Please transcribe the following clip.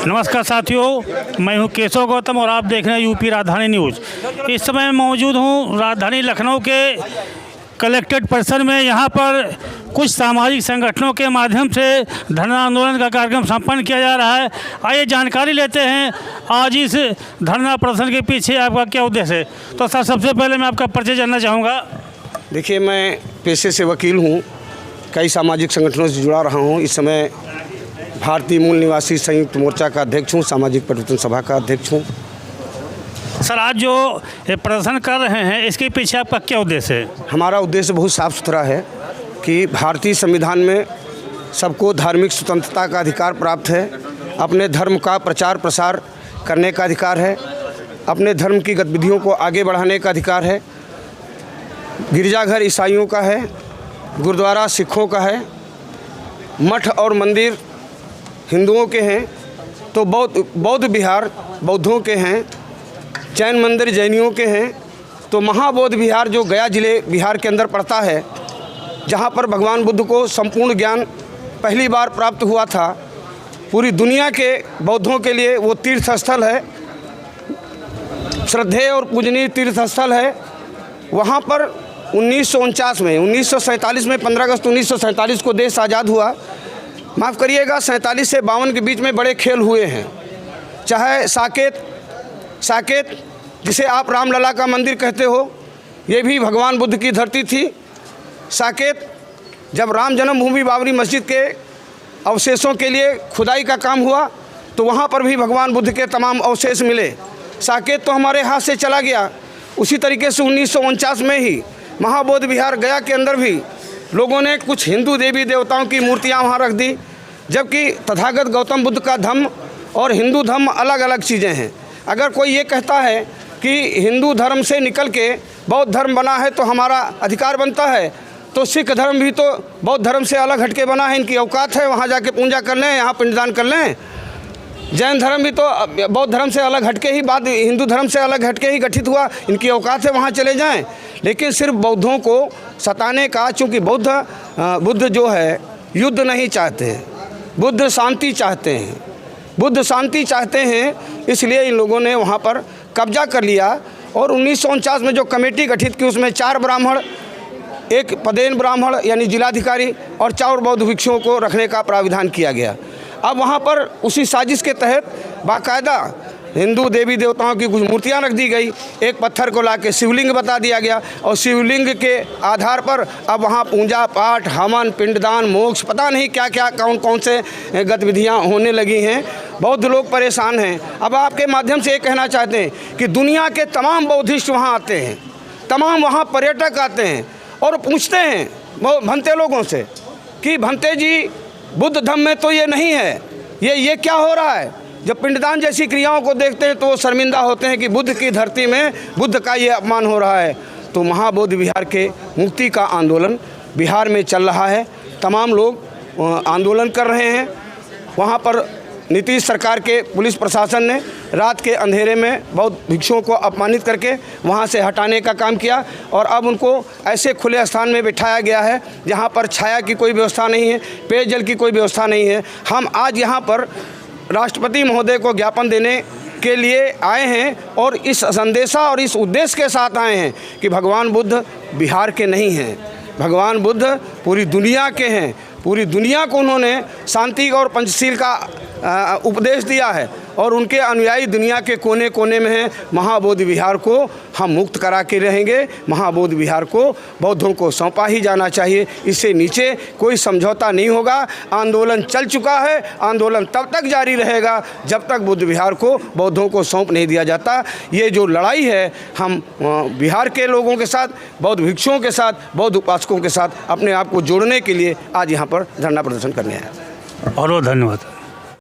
नमस्कार साथियों, मैं हूं केशव गौतम और आप देख रहे हैं यूपी राजधानी न्यूज़। इस समय मैं मौजूद हूं राजधानी लखनऊ के कलेक्ट्रेट परिसर में। यहां पर कुछ सामाजिक संगठनों के माध्यम से धरना आंदोलन का कार्यक्रम संपन्न किया जा रहा है। आइए जानकारी लेते हैं आज इस धरना प्रदर्शन के पीछे आपका क्या उद्देश्य है। तो सर, सबसे पहले मैं आपका परिचय जानना चाहूँगा। देखिए, मैं पेशे से वकील हूँ, कई सामाजिक संगठनों से जुड़ा रहा हूँ। इस समय भारतीय मूल निवासी संयुक्त मोर्चा का अध्यक्ष हूँ, सामाजिक परिवर्तन सभा का अध्यक्ष हूँ। सर, आज जो ये प्रदर्शन कर रहे हैं इसके पीछे आपका क्या उद्देश्य है? हमारा उद्देश्य बहुत साफ सुथरा है कि भारतीय संविधान में सबको धार्मिक स्वतंत्रता का अधिकार प्राप्त है, अपने धर्म का प्रचार प्रसार करने का अधिकार है, अपने धर्म की गतिविधियों को आगे बढ़ाने का अधिकार है। गिरजाघर ईसाइयों का है, गुरुद्वारा सिखों का है, मठ और मंदिर हिंदुओं के हैं, तो बौद्ध विहार बौद्धों के हैं, जैन मंदिर जैनियों के हैं। तो महाबौद्ध विहार जो गया जिले बिहार के अंदर पड़ता है, जहाँ पर भगवान बुद्ध को संपूर्ण ज्ञान पहली बार प्राप्त हुआ था, पूरी दुनिया के बौद्धों के लिए वो तीर्थ स्थल है, श्रद्धेय और पूजनीय तीर्थ स्थल है। वहाँ पर 1949 में 1947 में 15 अगस्त 1947 को देश आज़ाद हुआ। माफ़ करिएगा, 47 से 52 के बीच में बड़े खेल हुए हैं। चाहे साकेत जिसे आप रामलला का मंदिर कहते हो, ये भी भगवान बुद्ध की धरती थी। साकेत जब राम जन्मभूमि बाबरी मस्जिद के अवशेषों के लिए खुदाई का काम हुआ तो वहाँ पर भी भगवान बुद्ध के तमाम अवशेष मिले। साकेत तो हमारे हाथ से चला गया। उसी तरीके से 1949 में ही महाबौद्ध विहार गया के अंदर भी लोगों ने कुछ हिंदू देवी देवताओं की मूर्तियां वहां रख दी, जबकि तथागत गौतम बुद्ध का धम्म और हिंदू धम्म अलग अलग चीज़ें हैं। अगर कोई ये कहता है कि हिंदू धर्म से निकल के बौद्ध धर्म बना है तो हमारा अधिकार बनता है, तो सिख धर्म भी तो बौद्ध धर्म से अलग हटके बना है, इनकी औकात है, वहाँ जाके पूजा कर लें, यहाँ पिंडदान कर लें। जैन धर्म भी तो बौद्ध धर्म से अलग हटके ही बाद हिंदू धर्म से अलग हटके ही गठित हुआ, इनकी औकात है, वहाँ चले जाएं। लेकिन सिर्फ बौद्धों को सताने का, चूँकि बुद्ध जो है युद्ध नहीं चाहते, बुद्ध शांति चाहते हैं, बुद्ध शांति चाहते हैं, इसलिए इन लोगों ने वहाँ पर कब्जा कर लिया। और 1949 में जो कमेटी गठित की उसमें 4 ब्राह्मण, एक पदेन ब्राह्मण यानी जिलाधिकारी और 4 बौद्ध भिक्षुओं को रखने का प्राविधान किया गया। अब वहाँ पर उसी साजिश के तहत बाकायदा हिंदू देवी देवताओं की कुछ मूर्तियाँ रख दी गई, एक पत्थर को लाके शिवलिंग बता दिया गया और शिवलिंग के आधार पर अब वहाँ पूजा पाठ, हवन, पिंडदान, मोक्ष, पता नहीं क्या क्या कौन से गतिविधियाँ होने लगी हैं। बौद्ध लोग परेशान हैं। अब आपके माध्यम से ये कहना चाहते हैं कि दुनिया के तमाम बौद्धिस्ट वहाँ आते हैं, तमाम वहाँ पर्यटक आते हैं और पूछते हैं भंते लोगों से कि भंते जी, बुद्ध धर्म में तो ये नहीं है, ये क्या हो रहा है। जब पिंडदान जैसी क्रियाओं को देखते हैं तो वो शर्मिंदा होते हैं कि बुद्ध की धरती में बुद्ध का ये अपमान हो रहा है। तो महाबौद्ध विहार के मुक्ति का आंदोलन बिहार में चल रहा है, तमाम लोग आंदोलन कर रहे हैं। वहाँ पर नीतीश सरकार के पुलिस प्रशासन ने रात के अंधेरे में बौद्ध भिक्षुओं को अपमानित करके वहाँ से हटाने का काम किया और अब उनको ऐसे खुले स्थान में बिठाया गया है जहाँ पर छाया की कोई व्यवस्था नहीं है, पेयजल की कोई व्यवस्था नहीं है। हम आज यहाँ पर राष्ट्रपति महोदय को ज्ञापन देने के लिए आए हैं और इस संदेशा और इस उद्देश्य के साथ आए हैं कि भगवान बुद्ध बिहार के नहीं हैं, भगवान बुद्ध पूरी दुनिया के हैं। पूरी दुनिया को उन्होंने शांति और पंचशील का उपदेश दिया है और उनके अनुयायी दुनिया के कोने कोने में हैं। महाबौद्ध विहार को हम मुक्त करा के रहेंगे। महाबौद्ध विहार को बौद्धों को सौंपा ही जाना चाहिए, इससे नीचे कोई समझौता नहीं होगा। आंदोलन चल चुका है, आंदोलन तब तक जारी रहेगा जब तक बुद्ध विहार को बौद्धों को सौंप नहीं दिया जाता। ये जो लड़ाई है, हम बिहार के लोगों के साथ, बौद्ध भिक्षुओं के साथ, बौद्ध उपासकों के साथ अपने आप को जोड़ने के लिए आज यहाँ पर धरना प्रदर्शन करने आए। और धन्यवाद।